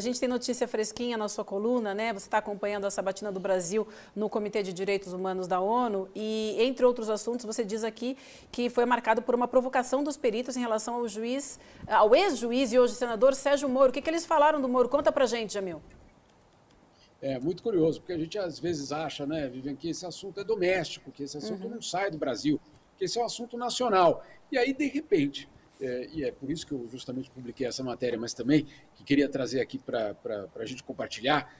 A gente tem notícia fresquinha na sua coluna, né? Você está acompanhando a sabatina do Brasil no Comitê de Direitos Humanos da ONU e, entre outros assuntos, você diz aqui que foi marcado por uma provocação dos peritos em relação ao ex-juiz e hoje senador Sérgio Moro. O que eles falaram do Moro? Conta pra gente, Jamil. É muito curioso, porque a gente às vezes acha, né, Vivian, que esse assunto é doméstico, que esse assunto não sai do Brasil, que esse é um assunto nacional. E aí, de repente, e é por isso que eu justamente publiquei essa matéria, mas também que queria trazer aqui para a gente compartilhar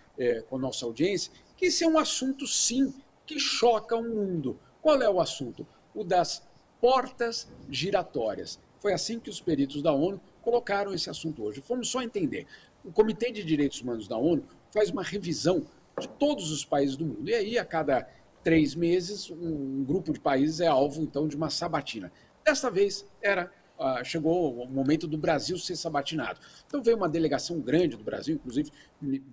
com a nossa audiência, que esse é um assunto, sim, que choca o mundo. Qual é o assunto? O das portas giratórias. Foi assim que os peritos da ONU colocaram esse assunto hoje. Vamos só entender. O Comitê de Direitos Humanos da ONU faz uma revisão de todos os países do mundo. E aí, a cada 3 meses, um grupo de países é alvo, então, de uma sabatina. Desta vez, chegou o momento do Brasil ser sabatinado. Então, veio uma delegação grande do Brasil, inclusive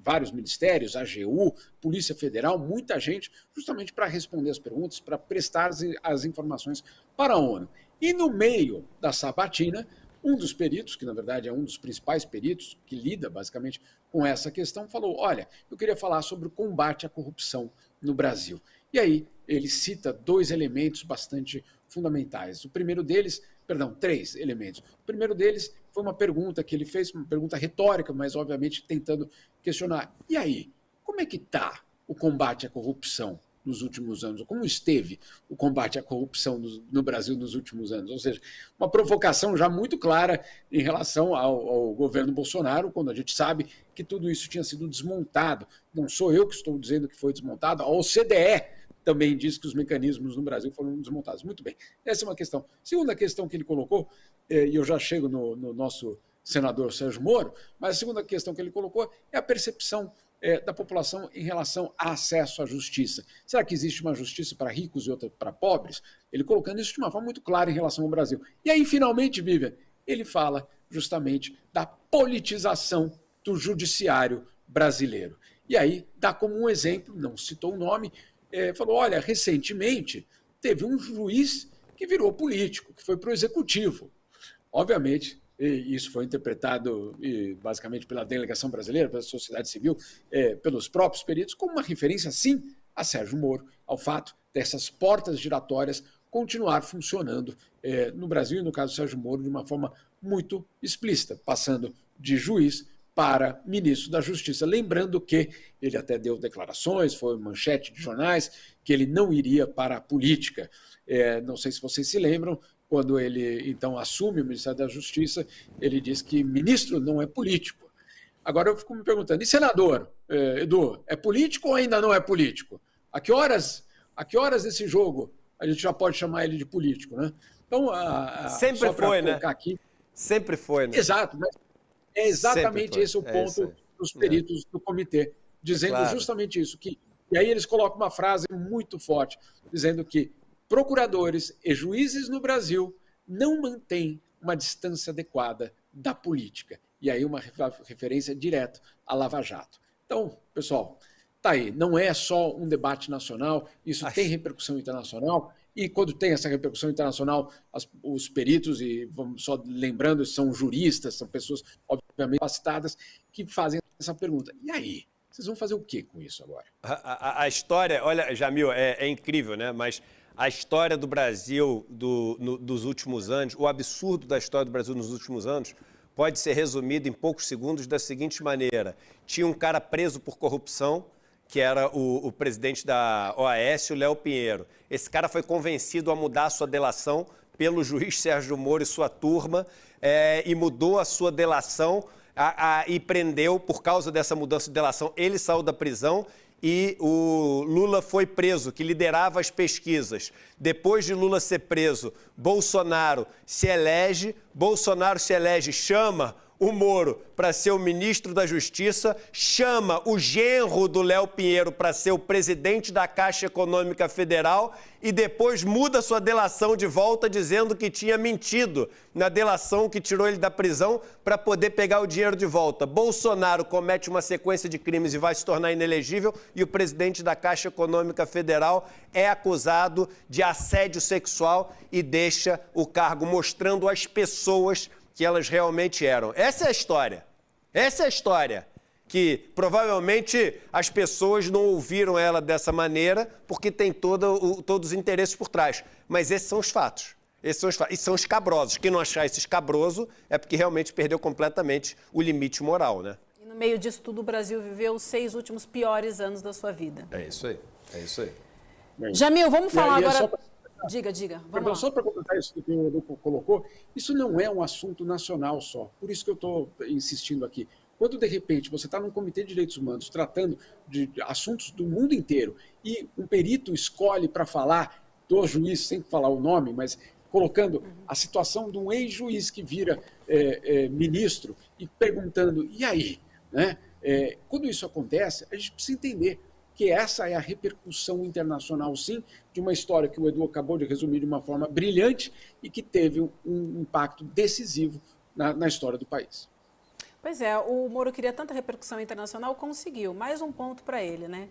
vários ministérios, AGU, Polícia Federal, muita gente, justamente para responder as perguntas, para prestar as informações para a ONU. E no meio da sabatina, um dos peritos, que na verdade é um dos principais peritos, que lida basicamente com essa questão, falou: olha, eu queria falar sobre o combate à corrupção no Brasil. E aí ele cita 2 elementos bastante fundamentais. O primeiro deles, 3 elementos. O primeiro deles foi uma pergunta que ele fez, uma pergunta retórica, mas obviamente tentando questionar. E aí, como é que está o combate à corrupção nos últimos anos? Como esteve o combate à corrupção no Brasil nos últimos anos? Ou seja, uma provocação já muito clara em relação ao governo Bolsonaro, quando a gente sabe que tudo isso tinha sido desmontado. Não sou eu que estou dizendo que foi desmontado, a OCDE também diz que os mecanismos no Brasil foram desmontados. Muito bem, essa é uma questão. Segunda questão que ele colocou, e eu já chego no nosso senador Sérgio Moro, mas a segunda questão que ele colocou é a percepção da população em relação a acesso à justiça. Será que existe uma justiça para ricos e outra para pobres? Ele colocando isso de uma forma muito clara em relação ao Brasil. E aí, finalmente, Vivian, ele fala justamente da politização do judiciário brasileiro. E aí, dá como um exemplo, não citou o nome, falou: olha, recentemente teve um juiz que virou político, que foi para o executivo. Obviamente, isso foi interpretado basicamente pela delegação brasileira, pela sociedade civil, pelos próprios peritos, como uma referência, sim, a Sérgio Moro, ao fato dessas portas giratórias continuar funcionando no Brasil, e no caso do Sérgio Moro, de uma forma muito explícita, passando de juiz para ministro da Justiça. Lembrando que ele até deu declarações, foi manchete de jornais, que ele não iria para a política. Não sei se vocês se lembram, quando ele, então, assume o Ministério da Justiça, ele diz que ministro não é político. Agora eu fico me perguntando, e senador, Edu, é político ou ainda não é político? A que horas desse jogo a gente já pode chamar ele de político, né? Então, sempre foi, né? Aqui... Sempre foi, né? Exato, mas é exatamente esse o ponto dos peritos do comitê, dizendo justamente isso. E aí eles colocam uma frase muito forte, dizendo que procuradores e juízes no Brasil não mantêm uma distância adequada da política. E aí uma referência direta à Lava Jato. Então, pessoal, tá aí. Não é só um debate nacional, isso tem repercussão internacional. E quando tem essa repercussão internacional, os peritos, e vamos só lembrando, são juristas, são pessoas obviamente capacitadas, que fazem essa pergunta. E aí? Vocês vão fazer o que com isso agora? A história, olha, Jamil, é incrível, né? Mas a história do Brasil dos últimos anos, o absurdo da história do Brasil nos últimos anos, pode ser resumido em poucos segundos da seguinte maneira. Tinha um cara preso por corrupção, que era o presidente da OAS, o Léo Pinheiro. Esse cara foi convencido a mudar a sua delação pelo juiz Sérgio Moro e sua turma, e mudou a sua delação e prendeu, por causa dessa mudança de delação, ele saiu da prisão e o Lula foi preso, que liderava as pesquisas. Depois de Lula ser preso, Bolsonaro se elege, chama o Moro para ser o ministro da Justiça, chama o genro do Léo Pinheiro para ser o presidente da Caixa Econômica Federal e depois muda sua delação de volta dizendo que tinha mentido na delação que tirou ele da prisão para poder pegar o dinheiro de volta. Bolsonaro comete uma sequência de crimes e vai se tornar inelegível e o presidente da Caixa Econômica Federal é acusado de assédio sexual e deixa o cargo, mostrando às pessoas que elas realmente eram. Essa é a história. que provavelmente as pessoas não ouviram ela dessa maneira porque tem todos os interesses por trás. Mas esses são os fatos. Esses são os fatos. E são escabrosos. Quem não achar isso escabroso é porque realmente perdeu completamente o limite moral, né? E no meio disso tudo, o Brasil viveu os 6 últimos piores anos da sua vida. É isso aí. É isso aí. Bem, Jamil, vamos falar agora... Pra... Diga. Perdão, só para completar isso que o Edu colocou, isso não é um assunto nacional só. Por isso que eu estou insistindo aqui. Quando, de repente, você está num comitê de direitos humanos tratando de assuntos do mundo inteiro e um perito escolhe para falar do juiz, sem falar o nome, mas colocando a situação de um ex-juiz que vira ministro e perguntando, e aí? Né? Quando isso acontece, a gente precisa entender que essa é a repercussão internacional, sim, de uma história que o Edu acabou de resumir de uma forma brilhante e que teve um impacto decisivo na história do país. Pois é, o Moro queria tanta repercussão internacional, conseguiu. Mais um ponto para ele, né?